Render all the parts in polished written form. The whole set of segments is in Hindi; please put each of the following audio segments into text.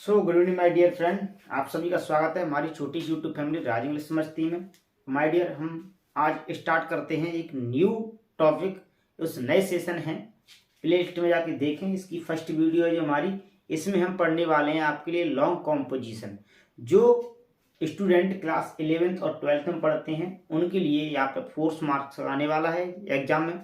Good evening my dear friend, आप सभी का स्वागत है हमारी छोटी सी यूट्यूब फैमिली राज इंग्लिश समझती में। माय डियर, हम आज स्टार्ट करते हैं एक न्यू टॉपिक। उस नए सेशन है, प्ले लिस्ट में जाके देखें। इसकी फर्स्ट वीडियो है जो हमारी, इसमें हम पढ़ने वाले हैं आपके लिए लॉन्ग कॉम्पोजिशन। जो स्टूडेंट क्लास 11th और 12th में पढ़ते हैं उनके लिए यहाँ पे 4 मार्क्स आने वाला है एग्जाम में।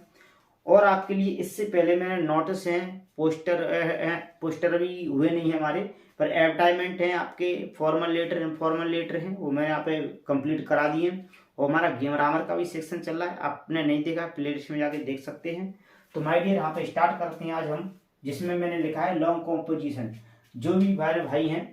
और आपके लिए इससे पहले मैंने नोटिस हैं, पोस्टर अभी हुए नहीं है हमारे, पर एडवर्टाइजमेंट है आपके, फॉर्मल लेटर इनफॉर्मल लेटर हैं, वो मैंने यहाँ पे कंप्लीट करा दिए हैं। और हमारा ग्रामर का भी सेक्शन चल रहा है, आपने नहीं देखा प्लेलिस्ट में जाके देख सकते हैं। तो माय डियर, यहाँ पे स्टार्ट करते हैं आज हम, जिसमें मैंने लिखा है लॉन्ग कॉम्पोजिशन। जो भी भाई हैं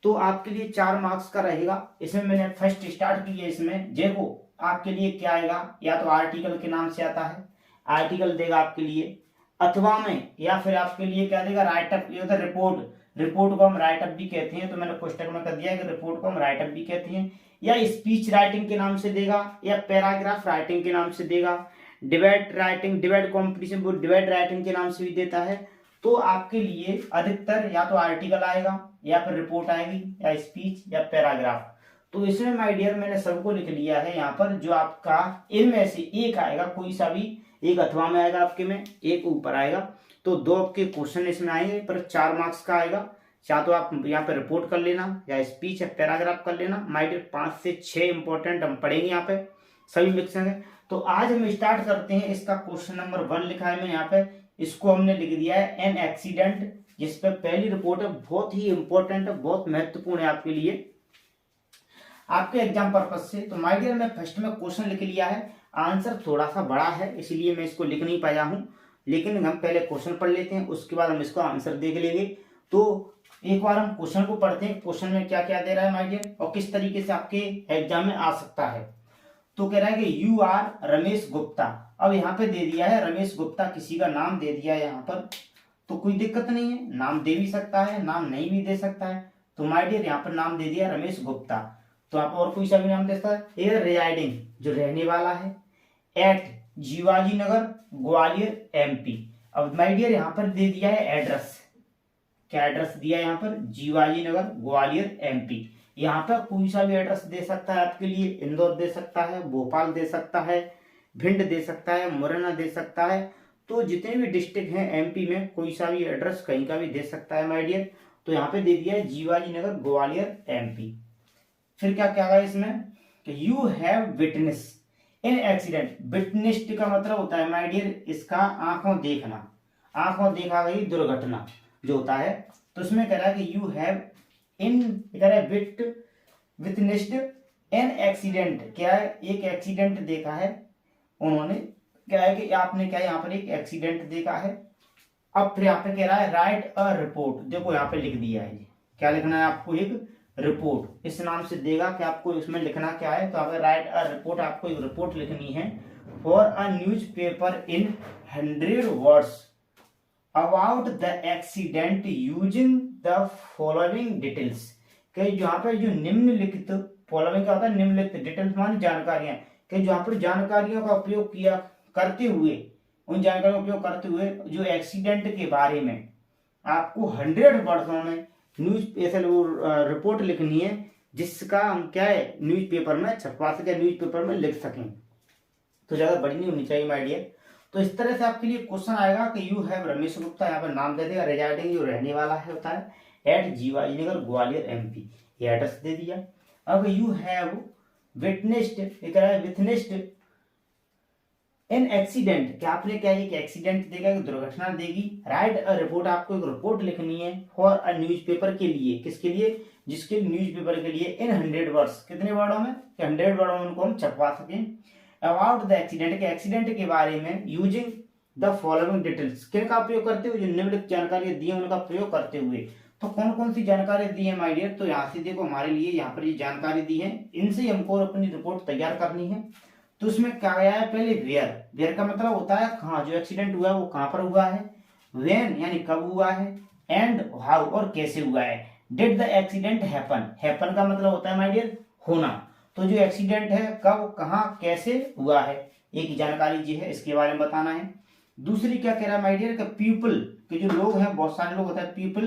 तो आपके लिए 4 मार्क्स का रहेगा। इसमें मैंने फर्स्ट स्टार्ट किया। इसमें देखो आपके लिए क्या आएगा, या तो आर्टिकल के नाम से आता है, आर्टिकल देगा आपके लिए, अथवा में, या फिर आपके लिए क्या देगा, राइटअप। ये होता है रिपोर्ट, रिपोर्ट को हम राइटअप भी कहते हैं, तो मैंने पुस्तक में कर दिया है कि रिपोर्ट को हम राइटअप भी कहते हैं। या स्पीच राइटिंग के नाम से देगा, या पैराग्राफ राइटिंग के नाम से देगा, डिबेट राइटिंग, डिबेट कॉम्पिटिशन को डिबेट राइटिंग के नाम से भी देता है। तो आपके लिए अधिकतर या तो आर्टिकल आएगा, या फिर रिपोर्ट आएगी, या स्पीच, या पैराग्राफ। तो इसमें माय डियर मैंने सबको लिख लिया है यहाँ पर। जो आपका इनमें से एक आएगा, कोई सा भी एक, अथवा में आएगा आपके में, एक ऊपर आएगा। तो 2 आपके क्वेश्चन इसमें आएंगे, पर 4 मार्क्स का आएगा। या तो आप यहाँ पे रिपोर्ट कर लेना, या स्पीच या पैराग्राफ कर लेना। माय डियर 5 से 6 इंपॉर्टेंट हम पढ़ेंगे यहाँ पे, सभी मिक्स है। तो आज हम स्टार्ट करते हैं। इसका क्वेश्चन नंबर 1 लिखा है मैंने यहाँ पे, इसको हमने लिख दिया है एन एक्सीडेंट, जिस पे पहली रिपोर्ट है, बहुत ही इंपॉर्टेंट है, बहुत महत्वपूर्ण है आपके लिए, आपके एग्जाम पर्पज से। तो माय डियर, मैं फर्स्ट में क्वेश्चन लिख लिया है, आंसर थोड़ा सा बड़ा है इसलिए मैं इसको लिख नहीं पाया हूं, लेकिन हम पहले क्वेश्चन पढ़ लेते हैं, उसके बाद हम इसको आंसर देख लेंगे। तो एक बार हम क्वेश्चन को पढ़ते हैं, क्वेश्चन में क्या क्या दे रहा है माय डियर, और किस तरीके से आपके एग्जाम में आ सकता है। तो कह रहा है कि यू आर रमेश गुप्ता। अब यहाँ पे दे दिया है रमेश गुप्ता, किसी का नाम दे दिया है यहाँ पर, तो कोई दिक्कत नहीं है, नाम दे भी सकता है, नाम नहीं भी दे सकता है। तो माय डियर यहाँ पर नाम दे दिया रमेश गुप्ता, तो आप और कोई सा भी नाम दे सकता है। एयर रेजाइडिंग, जो रहने वाला है, एट जीवाजी नगर ग्वालियर एमपी। अब माय डियर यहाँ पर दे दिया है एड्रेस, क्या एड्रेस दिया है यहाँ पर, जीवाजी नगर ग्वालियर एमपी। यहाँ पर कोई सा भी एड्रेस दे सकता है आपके लिए, इंदौर दे सकता है, भोपाल दे सकता है, भिंड दे सकता है, मुरैना दे सकता है। तो जितने भी डिस्ट्रिक्ट हैं एमपी में, कोई सा भी एड्रेस कहीं का भी दे सकता है माय डियर। तो यहाँ पे दे दिया है जीवाजी नगर ग्वालियर एमपी। फिर क्या क्या है इसमें कि you have witness in accident. Witnessed का मतलब होता है माय डियर इसका आंखों देखना, आंखों देखा गई दुर्घटना जो होता है। तो इसमें कह रहा है कि यू हैव इन, कह रहा है विटनेस्ड एन एक्सीडेंट, क्या है, एक एक्सीडेंट देखा है उन्होंने, क्या है कि आपने क्या यहाँ पर एक एक्सीडेंट देखा है। अब फिर यहाँ पे कह रहा है राइट अ रिपोर्ट, देखो यहाँ पे लिख दिया है, क्या लिखना है आपको, एक रिपोर्ट, इस नाम से देगा कि आपको इसमें लिखना क्या है। तो अगर राइट अ रिपोर्ट, आपको एक रिपोर्ट लिखनी है for a news paper in 100 words about the accident using the following details. कि यहाँ पे जो निम्नलिखित, फॉलोइंग क्या होता है, निम्नलिखित, डिटेल्स मानी जानकारियां, कि जहाँ पर जानकारियों का उपयोग किया करते हुए, उन जानकारियों का उपयोग करते हुए जो एक्सीडेंट के बारे में आपको 100 वर्ड्सों में न्यूज रिपोर्ट लिखनी है, जिसका हम क्या है न्यूज़पेपर में छपवा सके, न्यूज़पेपर में लिख सकें। तो ज्यादा बड़ी नहीं होनी चाहिए माय डियर। तो इस तरह से आपके लिए क्वेश्चन आएगा कि यू हैव रमेश गुप्ता, यहाँ पर नाम दे देगा, रेजाइडिंग जो रहने वाला है होता है, एट जीवाजी नगर ग्वालियर एमपी, ये एड्रेस दे दिया। अब you have witnessed, witnessed in accident, क्या आपने क्या एक एक्सीडेंट देगा, एक दुर्घटना देगी। राइट अ रिपोर्ट, आपको एक रिपोर्ट लिखनी है फॉर अ न्यूज़पेपर के लिए, किसके लिए, जिसके न्यूज़पेपर के लिए, इन 100 वर्ड्स, कितने वर्डों में, 100 वर्डों में उनको हम छपवा सकें। अबाउट द एक्सीडेंट, के एक्सीडेंट के बारे में, यूजिंग द फॉलोइंग डिटेल्स, किनका उपयोग करते हुए, जो निम्नलिखित जानकारी दी है उनका प्रयोग करते हुए। तो कौन कौन सी जानकारी दी है माय डियर, तो यहाँ से देखो हमारे लिए यहाँ पर ये जानकारी दी है, इनसे हमको अपनी रिपोर्ट तैयार करनी है। तो इसमें क्या गया है, पहले वेयर, वेयर का मतलब होता है कहाँ, जो एक्सीडेंट हुआ है वो कहाँ पर हुआ है, व्हेन यानी कब हुआ है, एंड हाउ और कैसे हुआ है, did the accident happen, happen का मतलब होता है माय डियर होना। तो जो एक्सीडेंट है कब, कहाँ, कैसे हुआ है, एक जानकारी जी है, इसके बारे में बताना है। दूसरी क्या कह रहा है माय डियर, पीपल, के जो लोग हैं, बहुत सारे लोग होता है, पीपल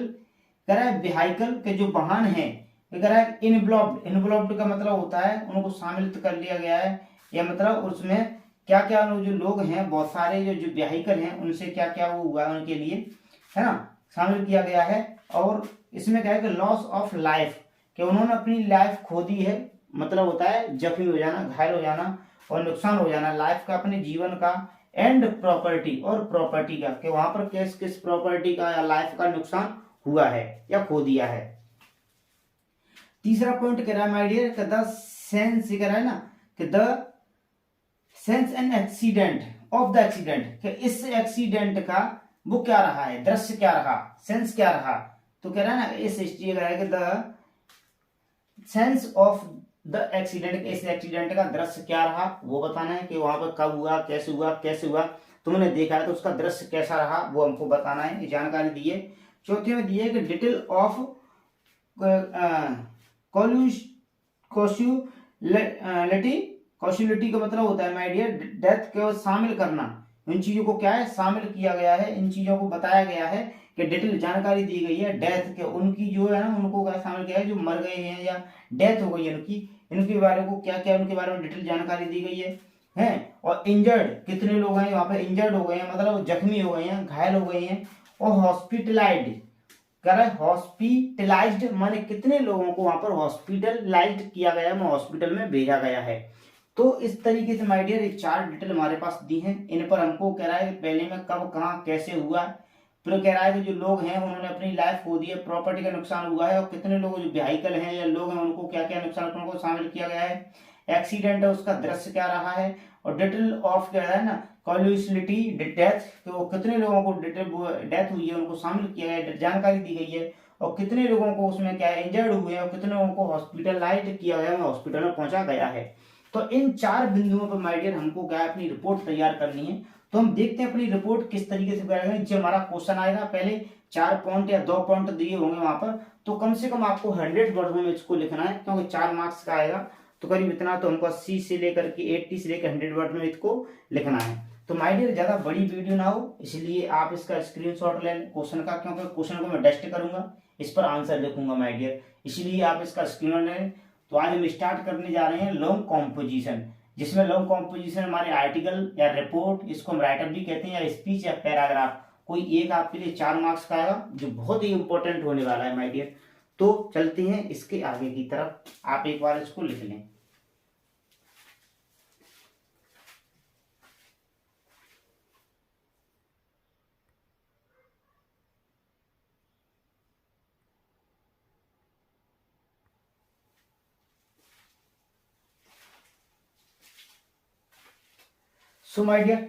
कह रहा है व्हीकल के जो वाहन है, कह रहा है इन्वॉल्व्ड का मतलब होता है उनको शामिल कर लिया गया है, या मतलब उसमें क्या क्या जो लोग हैं, बहुत सारे जो व्हीकल हैं उनसे क्या क्या वो हुआ है उनके लिए, है ना, शामिल किया गया है। और इसमें क्या है कि लॉस ऑफ लाइफ, कि उन्होंने अपनी लाइफ खो दी है, मतलब होता है जख्मी हो जाना, घायल हो जाना और नुकसान हो जाना लाइफ का, अपने जीवन का, एंड प्रॉपर्टी और प्रॉपर्टी का, कि वहां पर किस किस प्रॉपर्टी का या लाइफ का नुकसान हुआ है या खो दिया है। तीसरा पॉइंट कह रहा है माय डियर, द सेंस कह रहा है ना कि the sense and accident of the accident, कि इस एक्सीडेंट का वो क्या रहा है, दृश्य क्या रहा, सेंस क्या रहा। तो कह रहा है ना इस हिस्ट्री कह रहा है कि the sense of the accident, इस एक्सीडेंट का दृश्य क्या रहा वो बताना है, कि वहां पर कब हुआ, कैसे हुआ तुमने देखा है तो उसका दृश्य कैसा रहा वो हमको बताना है, ये जानकारी दी है। चौथे में दिए कि डिटेल ऑफ कॉस्युलिटी का मतलब होता है माय डियर डेथ को शामिल करना, इन चीजों को क्या है शामिल किया गया है, इन चीजों को बताया गया है कि डिटेल जानकारी दी गई है डेथ के, उनकी जो है ना उनको क्या शामिल किया है, जो मर गए हैं या डेथ हो गई है उनकी, इनके बारे को क्या क्या उनके बारे में डिटेल जानकारी दी गई है। और इंजर्ड कितने लोग हैं वहां पे, इंजर्ड हो गए हैं मतलब जख्मी हो गए हैं, घायल हो गए हैं। और हॉस्पिटलाइज्ड, कह रहा है हॉस्पिटलाइज्ड माने कितने लोगों को वहां पर हॉस्पिटलाइज्ड किया गया है, हॉस्पिटल में भेजा गया है। तो इस तरीके से माय डियर ये 4 डिटेल हमारे पास दी हैं, इन पर हमको कह रहा है पहले में कब कहाँ कैसे हुआ, फिर कह रहा है कि जो लोग हैं उन्होंने अपनी लाइफ खो दी है, प्रॉपर्टी का नुकसान हुआ है, और कितने लोग जो व्हीकल हैं या लोग हैं उनको क्या क्या नुकसान उनको शामिल किया गया है, एक्सीडेंट है उसका दृश्य क्या रहा है, और डिटेल ऑफ क्या है ना कॉल्यूसिलिटी डेथ, कि वो कितने लोगों को डेथ हुई है उनको शामिल किया गया है, जानकारी दी गई है, और कितने लोगों को उसमें क्या है इंजर्ड हुए हैं, और कितने लोगों को हॉस्पिटलाइज्ड किया गया है, हॉस्पिटल में पहुंचा गया है। तो इन 4 बिंदुओं पर माय डियर हमको क्या अपनी रिपोर्ट तैयार करनी है। तो हम देखते हैं अपनी रिपोर्ट किस तरीके से करेंगे। जो हमारा क्वेश्चन आएगा पहले 4 पॉइंट या 2 पॉइंट दिए होंगे वहां पर, तो कम से कम आपको 100 वर्ड में इसको लिखना है, क्योंकि 4 मार्क्स का आएगा तो करीब इतना, तो हमको 80 से लेकर के 80 से लेकर 100 वर्ड में इसको लिखना है। तो माय डियर ज्यादा बड़ी वीडियो ना हो, इसलिए आप इसका स्क्रीनशॉट ले लें क्वेश्चन का, क्योंकि क्वेश्चन को मैं टेस्ट करूंगा, इस पर आंसर लिखूंगा माय डियर, इसलिए आप इसका स्क्रीनशॉट लें। तो आज हम स्टार्ट करने जा रहे हैं लॉन्ग कॉम्पोजिशन, जिसमें लॉन्ग कॉम्पोजिशन हमारे आर्टिकल या रिपोर्ट, इसको हम राइटर भी कहते हैं, या स्पीच या पैराग्राफ, कोई एक आपके लिए 4 मार्क्स का आएगा जो बहुत ही इंपॉर्टेंट होने वाला है माय डियर। तो चलते हैं इसके आगे की तरफ, आप एक बार इसको लिख लें। सो माय डियर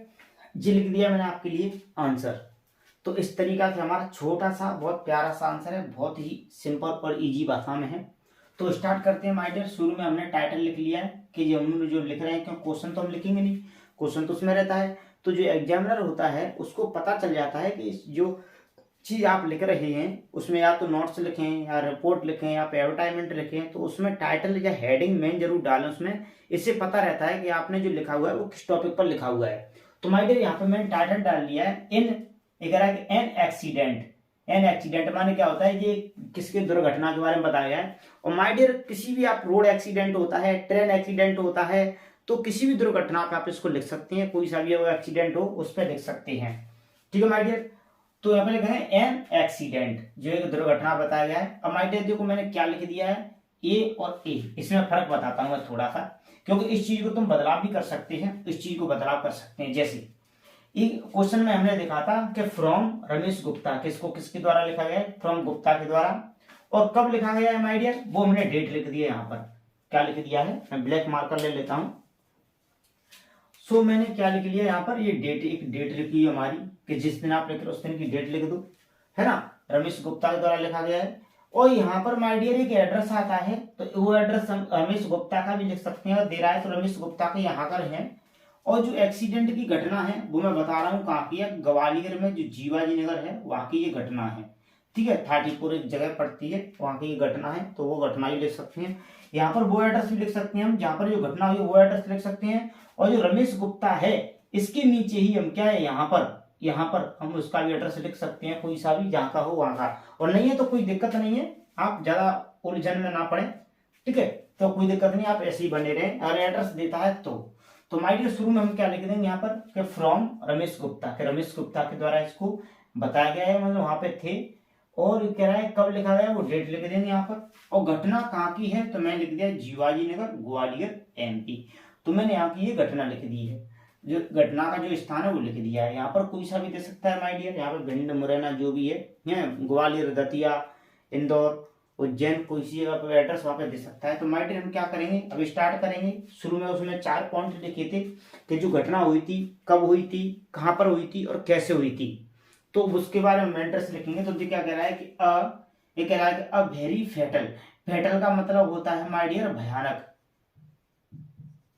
जी लिख दिया मैंने आपके लिए आंसर। तो इस तरीका से हमारा छोटा सा बहुत प्यारा सा आंसर है, बहुत ही सिंपल और इजी भाषा में है। तो स्टार्ट करते हैं माय डियर। शुरू में हमने टाइटल लिख लिया है कि हम जो लिख रहे हैं, क्यों क्वेश्चन तो हम लिखेंगे नहीं, क्वेश्चन तो उसमें रहता है। तो जो एग्जामिनर होता है उसको पता चल जाता है कि जो चीज आप लिख रहे हैं उसमें या तो नोट्स लिखें या रिपोर्ट लिखें या एडवर्टाइजमेंट लिखें, तो उसमें टाइटल या हेडिंग मेन जरूर डालें उसमें, इससे पता रहता है कि आपने जो लिखा हुआ है वो किस टॉपिक पर लिखा हुआ है। तो माय डियर यहाँ पे मैंने टाइटल डाल लिया है एन एक्सीडेंट। एन एक्सीडेंट माने क्या होता है, ये किसके दुर्घटना के बारे में बताया गया है। और माय डियर किसी भी आप रोड एक्सीडेंट होता है, ट्रेन एक्सीडेंट होता है, तो किसी भी दुर्घटना पे आप इसको लिख सकते हैं, कोई सा भी वो एक्सीडेंट हो उस पर लिख सकते हैं। ठीक है माय डियर। तो यहाँ पे लिखा है एन एक्सीडेंट, जो एक दुर्घटना बताया गया है। अब माय डियर देखो मैंने क्या लिख दिया है, ए और ए, इसमें फर्क बताता हूँ मैं थोड़ा सा, क्योंकि इस चीज को तुम बदलाव भी कर सकते हैं, इस चीज को बदलाव कर सकते हैं। जैसे क्वेश्चन में हमने देखा था कि फ्रॉम रमेश गुप्ता, किसको किसके द्वारा लिखा गया है, फ्रॉम गुप्ता के द्वारा, और कब लिखा गया है माय डियर, वो हमने डेट लिख दिया। यहाँ पर क्या लिख दिया है, मैं ब्लैक मार्कर ले लेता हूं। सो मैंने क्या लिख लिया यहाँ पर, ये डेट, एक डेट लिखी है हमारी, कि जिस दिन आप लिख रहे हो उस दिन की डेट लिख दो, है ना, रमेश गुप्ता के द्वारा लिखा गया है। और यहाँ पर माय डियर एक एड्रेस आता है, तो वो एड्रेस हम रमेश गुप्ता का भी लिख सकते हैं, और दे रहा है तो रमेश गुप्ता के यहाँ पर है। और जो एक्सीडेंट की घटना है वो मैं बता रहा हूँ कहाँ की है, ग्वालियर में जो जीवाजी नगर है वहां की ये घटना है। ठीक है, 34 एक जगह पड़ती है, वहां की ये घटना है, तो वो घटना भी लिख सकते हैं। यहाँ पर वो एड्रेस भी लिख सकते हैं हम जहाँ पर जो घटना हुई वो एड्रेस लिख सकते हैं। और जो रमेश गुप्ता है इसके नीचे ही हम क्या है यहाँ पर यहाँ पर हम उसका भी एड्रेस लिख सकते हैं, कोई सा भी जहाँ का हो वहाँ का, और नहीं है तो कोई दिक्कत नहीं है, आप ज़्यादा उलझन में ना पड़े, ठीक है। तो कोई दिक्कत नहीं, आप ऐसे ही बने रहें, अगर एड्रेस देता है तो माय डियर शुरू में हम क्या लिख देंगे यहाँ पर कि फ्रॉम रमेश गुप्ता, के रमेश गुप्ता के द्वारा इसको बताया गया है, मतलब वहां पे थे, और कह रहा है कब लिखा गया वो डेट लिख देंगे यहाँ पर, और घटना कहाँ की है तो मैं लिख दिया जीवाजी नगर ग्वालियर MP। तो मैंने यहाँ की ये घटना लिख दी है, जो घटना का जो स्थान है वो लिख दिया है। यहाँ पर कोई सा भी दे सकता है माय डियर, यहाँ पर भिंड मुरैना जो भी है, ग्वालियर, दतिया, इंदौर, उज्जैन, कोई सी जगह पर एड्रेस वहां पे दे सकता है। तो माय डियर हम क्या करेंगे, अब स्टार्ट करेंगे। शुरू में उसमें 4 पॉइंट लिखे थे कि जो घटना हुई थी, कब हुई थी, कहाँ पर हुई थी और कैसे हुई थी, तो उसके बारे में एड्रेस लिखेंगे। तो क्या कह रहा है कि ये कह रहा है कि अ वेरी फैटल, फैटल का मतलब होता है माय डियर भयानक,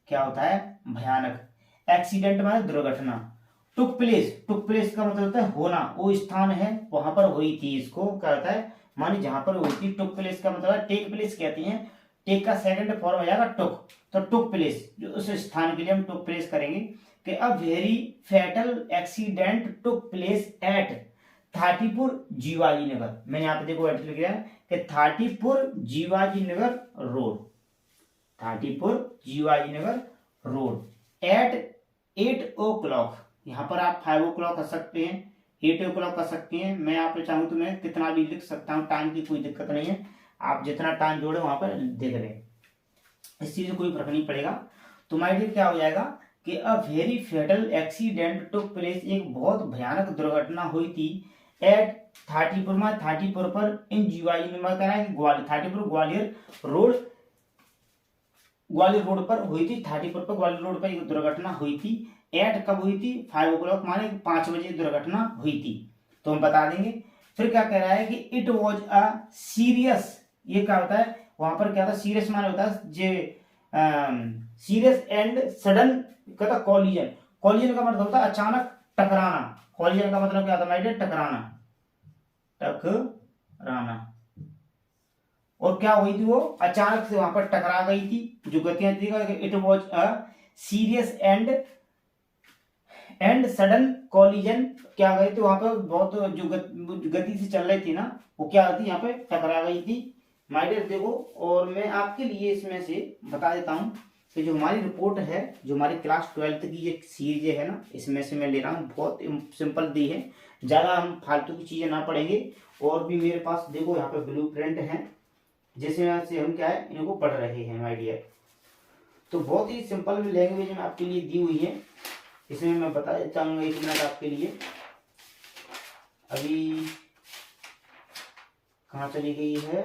क्या होता है भयानक, एक्सीडेंट माने दुर्घटना, टुक प्लेस का मतलब होता है होना, वो स्थान है वहां पर हुई थी, इसको क्या होता है माने जहां पर हुई थी। टुक प्लेस का मतलब है टेक प्लेस कहते हैं, टेक का सेकंड फॉर्म हो जाएगा टुक, तो टुक प्लेस जो उस स्थान के लिए हम टुक प्लेस करेंगे कि a very fatal accident took place at Thatipur Jiwaji Nagar. मैंने यहाँ पे देखो एड्रेस लिख दिया है कि Thatipur Jiwaji Nagar road, Thatipur Jiwaji Nagar road at 8 o'clock। यहाँ पर आप 5 o'clock कर सकते हैं, 8 o'clock कर सकते हैं, मैं यहाँ पे चाहूँ तो मैं कितना भी लिख सकता हूँ, टाइम की कोई दिक्कत नहीं है, आप जितना टाइम जोड़े वहां पर देख रहे हैं, इस चीज से कोई फर्क नहीं पड़ेगा। तो माय डियर क्या हो जाएगा कि a very fatal accident took place, एक बहुत भयानक दुर्घटना हुई थी एट थाटीपुर में, थाटीपुर पर इन जीवाजी नगर कह रहा है कि ग्वालियर, थाटीपुर ग्वालियर रोड, ग्वालियर रोड पर हुई थी, थाटीपुर पर ग्वालियर रोड पर एक दुर्घटना हुई थी। एट कब हुई थी 5 o'clock माने 5 बजे दुर्घटना हुई थी, तो हम बता देंगे। फिर क्या कह रहा है कि इट वॉज अ सीरियस, ये क्या होता है वहां पर क्या था, सीरियस माने होता है जे सीरियस एंड सडन कहता कॉलिजन, कॉलिजन का मतलब होता है अचानक टकराना, कॉलिजन का मतलब क्या होता है टकराना, टकराना, और क्या हुई थी वो अचानक से वहां पर टकरा गई थी, जो गतियां थी, it was a serious and sudden collision, क्या गई थी वहां पर बहुत जो गति से चल रही थी ना, वो क्या थी यहाँ पे टकरा गई थी माय डियर। देखो, और मैं आपके लिए इसमें से बता देता हूँ कि जो हमारी रिपोर्ट है, जो हमारी क्लास 12th की ये सीरीज है ना, इसमें से मैं ले रहा हूँ, बहुत सिंपल दी है, ज्यादा हम फालतू की चीजें ना पढ़ेंगे। और भी मेरे पास देखो यहाँ पे ब्लू प्रिंट है, जिसमें से हम क्या है इनको पढ़ रहे हैं माय डियर। तो बहुत ही सिंपल लैंग्वेज में आपके लिए दी हुई है, इसमें मैं बता देता हूँ 1 मिनट आपके लिए। अभी कहाँ चली गई है,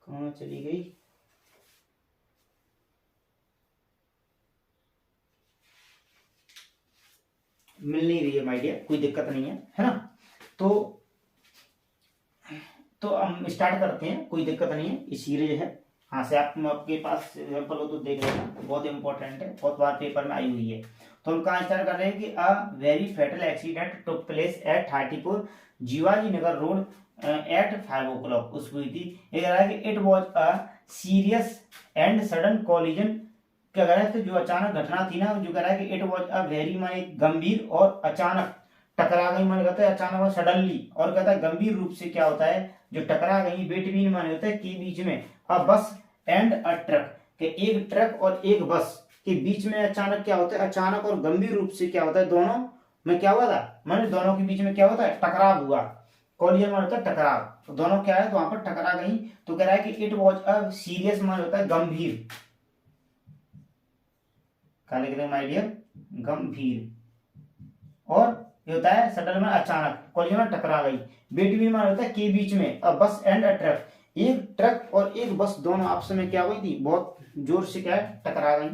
कहाँ चली गई, मिल नहीं रही है माय डियर, कोई दिक्कत नहीं है ना। तो हम स्टार्ट करते हैं, कोई दिक्कत नहीं है, ये सीरीज है। हाँ से आपके पास एग्जाम्पल हो तो देख लेना, बहुत इंपॉर्टेंट है, बहुत बार पेपर में आई हुई है। तो हम कहाँ स्टार्ट कर रहे हैं कि a very fatal accident took place at Thatipur Jiwaji Nagar road at 5 o'clock उस हुई थी। ये कह रहा है कि it was a serious and sudden collision, क्या कह रहा है तो जो अचानक घटना थी ना, जो कह रहा है कि इट वॉज अ वेरी माने गंभीर और अचानक, टकरा गई माने कहता है अचानक और सडनली, और कहता है गंभीर रूप से क्या होता है जो टकरा गई, बिटवीन माने होता है के बीच में, अ बस एंड अ ट्रक, के एक ट्रक और एक बस के बीच में अचानक क्या होता है, अचानक और गंभीर रूप से क्या होता है, दोनों में क्या हुआ था माने दोनों के बीच में क्या होता है टकराव हुआ, कॉलिजन माने होता है टकराव, तो दोनों क्या है तो वहां पर टकरा गई। तो कह रहा है कि इट वॉज अ सीरियस माने होता है गंभीर, क्या लिख रहे हैं माय डियर गंभीर, और ये होता है सडन में अचानक, कॉलिजन में टकरा गई, बिटवीन माने होता है के बीच में, अ बस एंड अ ट्रक, एक ट्रक और एक बस दोनों आपस में क्या हुई थी बहुत जोर से क्या है टकरा गई।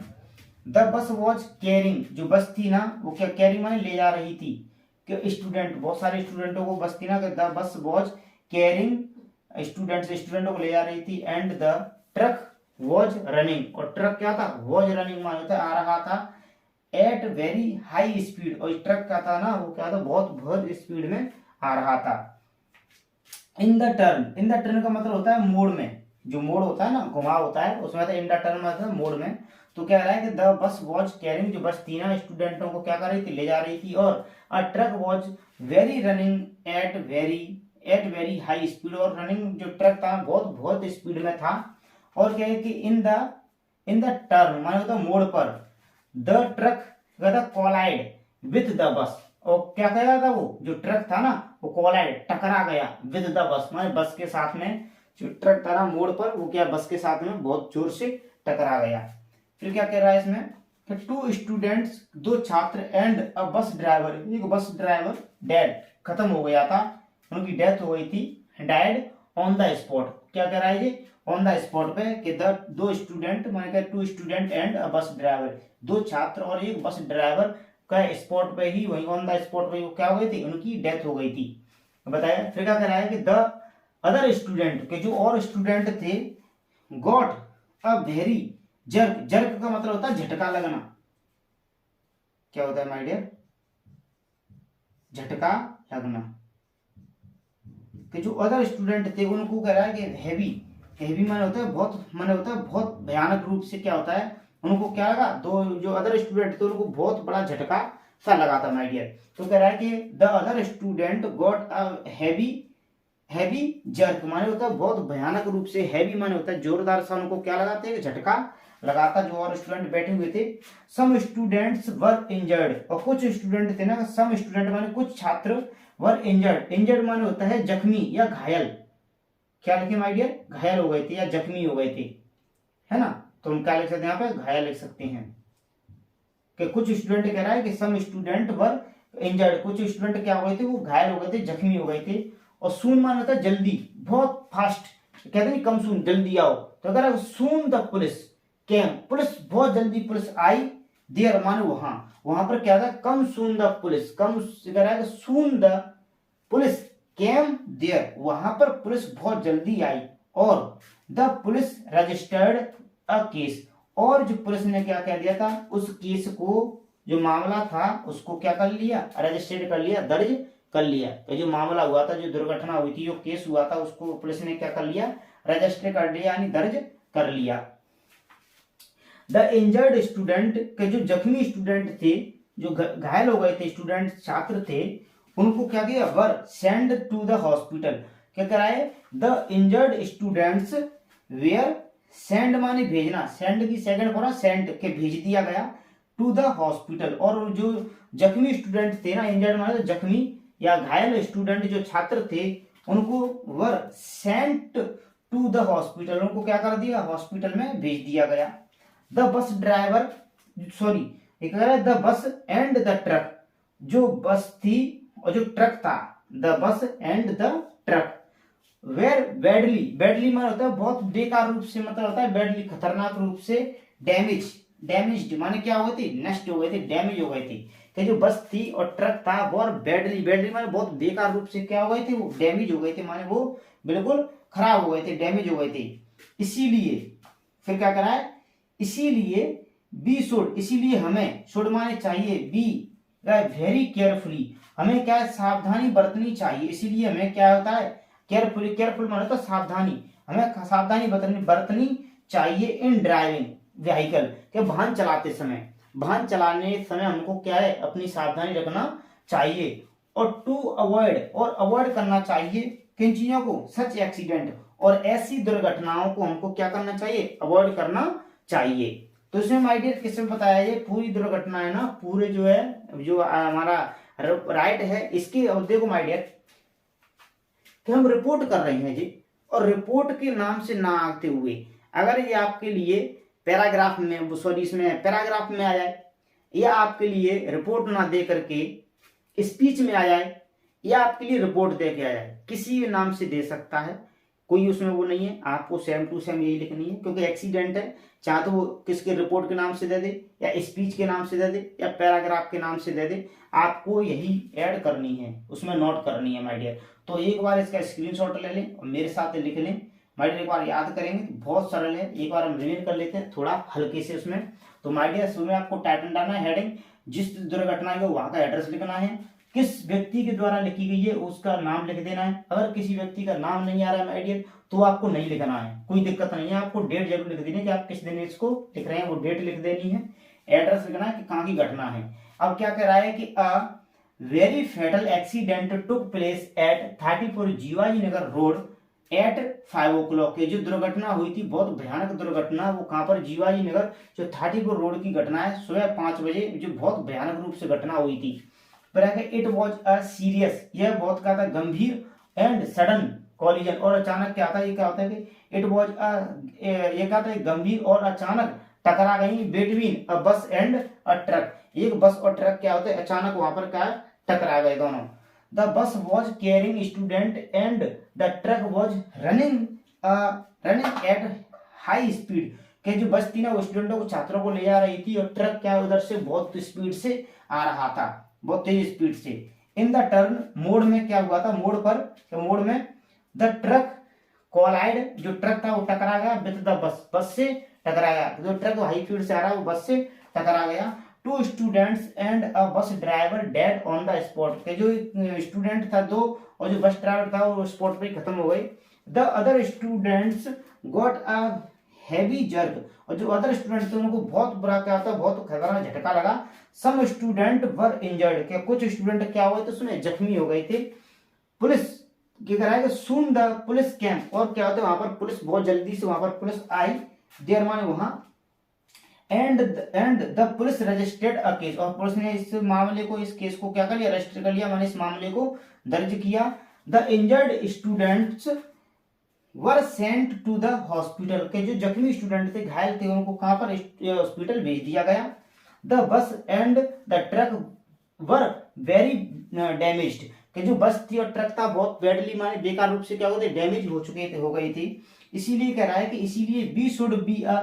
द बस वॉज कैरिंग, जो बस थी ना वो क्या कैरिंग माने ले जा रही थी, कि स्टूडेंट, बहुत सारे स्टूडेंटों को बस थी ना, द बस वॉज कैरिंग स्टूडेंटों को ले जा रही थी, and the truck was running, और ट्रक क्या था वॉज रनिंग माने होता है आ रहा था, एट वेरी हाई स्पीड, और ट्रक क्या था ना वो क्या था बहुत स्पीड में आ रहा था। इन द टर्न का मतलब होता है मोड़ में, जो मोड होता है ना, घुमाव होता है, उसमें इन द टर्न मतलब मोड में। तो क्या रहा है कि द बस वॉज कैरिंग, जो बस थी ना स्टूडेंटों को क्या कर रही थी, ले जा रही थी। और a truck was very running at very high speed, और रनिंग जो ट्रक था बहुत बहुत स्पीड में था। और क्या है कि इन द टर्न माने होता मोड़ पर, the truck collide with the bus, और क्या कह था वो जो ट्रक था ना वो कोलाइड टकरा गया विद द बस, माने बस के साथ में। जो ट्रक था ना मोड़ पर वो क्या बस के साथ में बहुत जोर से टकरा गया। फिर क्या कह रहा है इसमें कि टू स्टूडेंट्स, दो छात्र, एंड अ बस ड्राइवर, एक बस ड्राइवर डेड, खत्म हो गया था, उनकी डेथ हो गई थी, डाइड ऑन द स्पॉट। क्या कह रहा है ये ऑन द स्पॉट पे कि द दो स्टूडेंट माने to student and a bus driver, दो छात्र और एक बस ड्राइवर का स्पॉट पे ही, वही ऑन द स्पॉट पे क्या हो गई थी, उनकी डेथ हो गई थी। बताया। फिर क्या कह रहा है कि द अदर स्टूडेंट के जो और स्टूडेंट थे, got a very jerk, jerk का मतलब होता है झटका लगना। क्या होता है माय डियर, झटका लगना। कि जो अदर स्टूडेंट थे उनको कह रहा है कि हैवी, हैवी माने होता है बहुत, माने होता है बहुत भयानक रूप से क्या होता है, उनको क्या लगा, दो जो अदर स्टूडेंट थे उनको बहुत बड़ा झटका सा लगा था माय डियर। तो कह रहा है कि the other student got a heavy jerk, माने होता है बहुत भयानक रूप से, हैवी माने होता है जोरदार सा, उनको क्या लगाते हैं, झटका लगाता जो और स्टूडेंट बैठे हुए थे। सम स्टूडेंट्स वर इंजर्ड, और कुछ स्टूडेंट थे ना, सम स्टूडेंट माने कुछ छात्र, वर इंजर्ड, इंजर्ड माने होता है जख्मी या घायल। क्या लिखे माय डियर, घायल हो गए थे या जख्मी हो गए थे, है ना। तो हम क्या लिख सकते हैं यहाँ पे, घायल लिख सकते हैं। कि कुछ स्टूडेंट कह रहा है कि सम स्टूडेंट वर इंजर्ड, कुछ स्टूडेंट क्या हो गए थे, वो घायल हो गए थे, जख्मी हो गए थे। और सून माने होता है जल्दी, बहुत फास्ट, कहते नहीं कम सून जल्दी आओ। तो अगर सून द पुलिस केम, पुलिस बहुत जल्दी पुलिस आई, देयर माने वहां, वहां पर क्या था, कम सून द पुलिस, कम कह रहा है soon the police came there, वहां पर पुलिस बहुत जल्दी आई। और the police registered a case, और जो पुलिस ने क्या कह दिया था, उस केस को, जो मामला था उसको क्या कर लिया, रजिस्टर्ड कर लिया, दर्ज कर लिया। तो जो मामला हुआ था, जो दुर्घटना हुई थी, जो केस हुआ था, उसको पुलिस ने क्या कर लिया, रजिस्टर कर लिया, यानी दर्ज कर लिया। द इंजर्ड स्टूडेंट के जो जख्मी स्टूडेंट थे, जो घायल हो गए थे स्टूडेंट, छात्र थे, उनको क्या किया, were send to the hospital. क्या कराए, the injured students were send माने भेजना, सेंड की सेकंड फॉर्म सेंड के भेज दिया गया, टू द हॉस्पिटल। और जो जख्मी स्टूडेंट थे ना, इंजर्ड माने जख्मी या घायल स्टूडेंट जो छात्र थे, उनको were sent to the hospital, उनको क्या कर दिया, हॉस्पिटल में भेज दिया गया। द बस ड्राइवर, सॉरी एक the bus and the truck, जो बस थी और जो ट्रक था, the bus and the truck were badly, badly माने होता है बहुत बेकार रूप से, मतलब होता है बैडली खतरनाक रूप से, डैमेज्ड माने क्या हो गई थी, नष्ट हो गए थे, डैमेज हो गए थे। कि जो बस थी और ट्रक था वो बैडली माने बहुत बेकार रूप से क्या हो गए थे, वो डैमेज हो गए थे, माने वो बिल्कुल खराब हो गए थे, डैमेज हो गए थे। इसीलिए फिर क्या करा है, इसीलिए बी शुड, इसीलिए हमें, शुड माने चाहिए, बी वेरी केयरफुली, हमें क्या सावधानी बरतनी चाहिए। इसीलिए हमें क्या होता है, केयरफुली, केयरफुल माने तो सावधानी, हमें सावधानी बरतनी चाहिए इन ड्राइविंग व्हीकल, के वाहन चलाते समय, वाहन चलाने समय हमको क्या है, अपनी सावधानी रखना चाहिए। और टू अवॉइड, और अवॉइड करना चाहिए किन चीजों को, सच एक्सीडेंट, और ऐसी दुर्घटनाओं को हमको क्या करना चाहिए, अवॉइड करना चाहिए। तो इसमें माय डियर किसमें बताया, ये पूरी दुर्घटना है ना, पूरे जो है, जो हमारा राइट है, इसकी देखो माय डियर कि हम रिपोर्ट कर रहे हैं जी, और रिपोर्ट के नाम से ना आते हुए अगर ये आपके लिए पैराग्राफ में, सॉरी इसमें पैराग्राफ में आ जाए, या आपके लिए रिपोर्ट ना दे करके स्पीच में आ जाए, या आपके लिए रिपोर्ट दे के आ जाए, किसी भी नाम से दे सकता है, कोई उसमें वो नहीं है, आपको सेम टू सेम यही लिखनी है। क्योंकि एक्सीडेंट है, चाहे तो वो किसके रिपोर्ट के नाम से दे दे, या स्पीच के नाम से दे दे, या पैराग्राफ के नाम से दे दे, आपको यही ऐड करनी है, उसमें नोट करनी है माय डियर। तो एक बार इसका स्क्रीनशॉट ले लें और मेरे साथ लिख लें माय डियर, एक बार याद करेंगे तो बहुत सरल है। एक बार हम रिवीजन कर लेते हैं थोड़ा हल्के से उसमें। तो माय डियर शुरू में आपको टाइटल डालना है, हेडिंग, जिस दुर्घटना के वहां का एड्रेस लिखना है, किस व्यक्ति के द्वारा लिखी गई है उसका नाम लिख देना है। अगर किसी व्यक्ति का नाम नहीं आ रहा है माय डियर तो आपको नहीं लिखना है, कोई दिक्कत नहीं है, आपको डेट जरूर लिख देनी है कि आप किस दिन इसको लिख रहे हैं, वो डेट लिख देनी है। एड्रेस लिखना है कि कहाँ की घटना है। अब क्या कह रहा है कि a very fatal accident took place at 34 Jiwaji Nagar road at 5 o'clock। जो दुर्घटना हुई थी, बहुत भयानक दुर्घटना, वो कहाँ पर, जीवाजी नगर जो 34 रोड की घटना है, सुबह 5 बजे जो बहुत भयानक रूप से घटना हुई थी। इट वॉज अ सीरियस, यह बहुत क्या था, गंभीर एंड सडन कॉलिजन, और अचानक क्या था, ये क्या होता है कि इट वॉज ये क्या था, गंभीर और अचानक टकरा गई बिटवीन अ बस एंड अ ट्रक। एक बस और ट्रक क्या होता है, अचानक वहां पर क्या टकरा गए दोनों। The bus was carrying student and the truck was running at high speed. के जो बस थी ना वो स्टूडेंटों को, छात्रों को ले जा रही थी, और ट्रक क्या उधर से बहुत स्पीड से आ रहा था, बहुत तेज स्पीड से। इन द टर्न, मोड़ में क्या हुआ था, मोड़ पर, तो मोड़ में द ट्रक कोलाइड, जो ट्रक था वो टकरा गया विद द बस, बस से टकरा गया। जो ट्रक हाई स्पीड से आ रहा है वो बस से टकरा गया। 2 students and a bus driver dead on the spot. के जो स्टूडेंट था 2 और जो बस ड्राइवर था वो स्पॉट पे खत्म हो गए। The other students got a heavy jerk, और जो अदर स्टूडेंट थे उनको बहुत बुरा क्या था, बहुत खतरनाक झटका लगा। सम स्टूडेंट वर इंजर्ड, के कुछ स्टूडेंट क्या हुए थे, उसमें जख्मी हो गए थे। पुलिस क्या करा है कि सून द पुलिस कैंप, और क्या होता है वहां पर पुलिस बहुत जल्दी से वहां पर पुलिस आई, देर माने वहां, and the police registered a case, और पुलिस ने इस मामले को, इस केस को क्या कर लिया, रजिस्टर कर लिया, माने इस मामले को दर्ज किया। The injured students were sent to the hospital, के जो जख्मी स्टूडेंट थे, घायल थे, उनको कहां पर, हॉस्पिटल भेज दिया गया। The bus and the truck were very damaged, कि जो बस थी और ट्रक था बहुत बैडली माने बेकार रूप से क्या होते, डैमेज हो चुके थे, हो गई थी। इसीलिए कह रहा है कि इसीलिए we should be a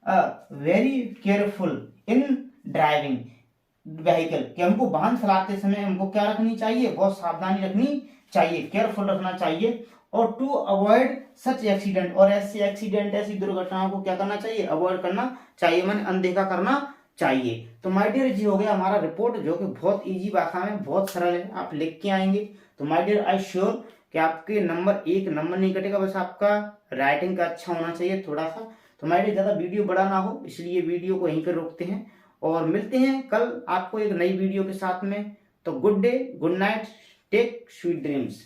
very careful in driving vehicle, कि हमको वाहन चलाते समय हमको क्या रखनी चाहिए, बहुत सावधानी रखनी चाहिए, केयरफुल रखना चाहिए। और टू अवॉइड सच एक्सीडेंट, और ऐसे एक्सीडेंट, ऐसी दुर्घटनाओं को क्या करना चाहिए, अवॉइड करना चाहिए, मैंने अनदेखा करना चाहिए। तो माय डियर जी हो गया हमारा रिपोर्ट, जो कि बहुत इजी भाषा में, बहुत सरल है, आप लिख के आएंगे तो माय डियर आई श्योर कि आपके नंबर 1 नंबर नहीं कटेगा, बस आपका राइटिंग का अच्छा होना चाहिए थोड़ा सा। तो माय डियर ज्यादा वीडियो बड़ा ना हो, इसलिए वीडियो को यहीं पर रोकते हैं और मिलते हैं कल आपको एक नई वीडियो के साथ में। तो good day, good night, take sweet dreams.